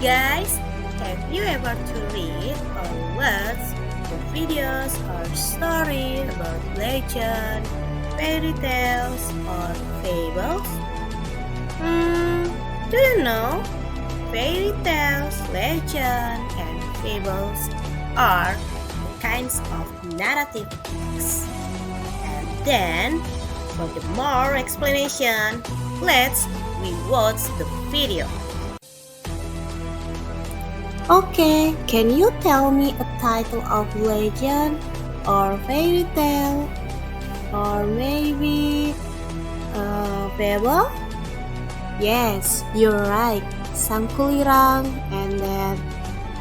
Guys, have you ever to read or watch the videos or story about legend, fairy tales, or fables? Do you know? Fairy tales, legend, and fables are the kinds of narrative texts. And then, for the more explanation, let's rewatch the video. Okay, can you tell me a title of legend or fairy tale or maybe a fable? Yes, you're right. Sang Kulirang and then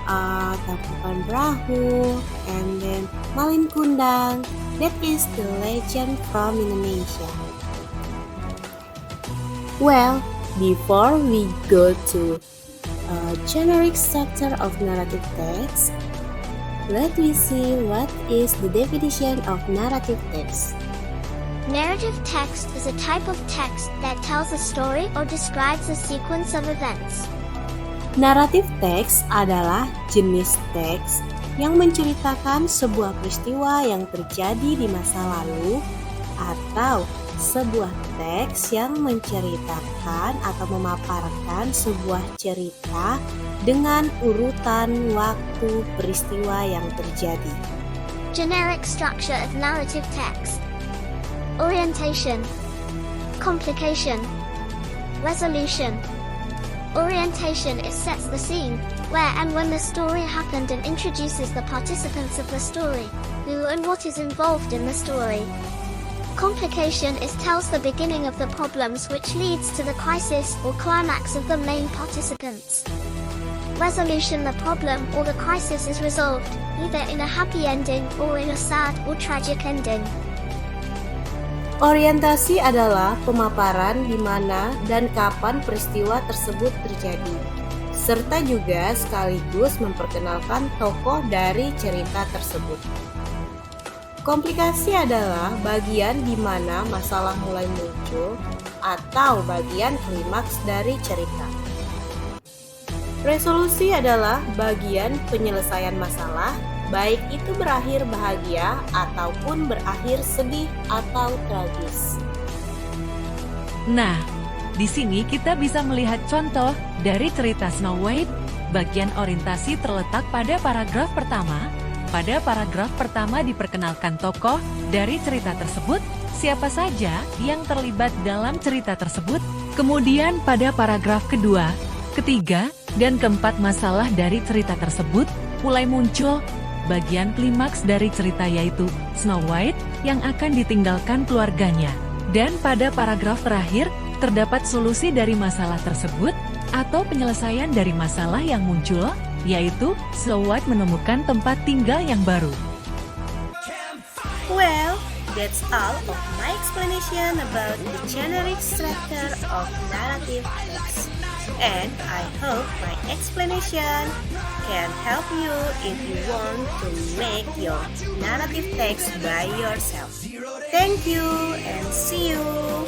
Tangkuban Perahu and then Malin Kundang. That is the legend from Indonesia. Well, before we go to generic structure of narrative text, let me see what is the definition of narrative text. Narrative text is a type of text that tells a story or describes a sequence of events. Narrative text adalah jenis teks yang menceritakan sebuah peristiwa yang terjadi di masa lalu atau sebuah teks yang menceritakan atau memaparkan sebuah cerita dengan urutan waktu peristiwa yang terjadi. Generic structure of narrative text. Orientation, complication, resolution. Orientation sets the scene, where and when the story happened and introduces the participants of the story, who and what is involved in the story. Complication tells the beginning of the problems which leads to the crisis or climax of the main participants. Resolution, the problem or the crisis is resolved, either in a happy ending or in a sad or tragic ending. Orientasi adalah pemaparan di mana dan kapan peristiwa tersebut terjadi, serta juga sekaligus memperkenalkan tokoh dari cerita tersebut. Komplikasi adalah bagian di mana masalah mulai muncul atau bagian klimaks dari cerita. Resolusi adalah bagian penyelesaian masalah, baik itu berakhir bahagia ataupun berakhir sedih atau tragis. Nah, di sini kita bisa melihat contoh dari cerita Snow White. Bagian orientasi terletak pada paragraf pertama. Pada paragraf pertama diperkenalkan tokoh dari cerita tersebut, siapa saja yang terlibat dalam cerita tersebut. Kemudian pada paragraf kedua, ketiga, dan keempat masalah dari cerita tersebut mulai muncul. Bagian klimaks dari cerita yaitu Snow White yang akan ditinggalkan keluarganya. Dan pada paragraf terakhir, terdapat solusi dari masalah tersebut atau penyelesaian dari masalah yang muncul, yaitu Snow White menemukan tempat tinggal yang baru. Well, that's all of my explanation about the generic structure of narrative text. And I hope my explanation can help you if you want to make your narrative text by yourself. Thank you and see you!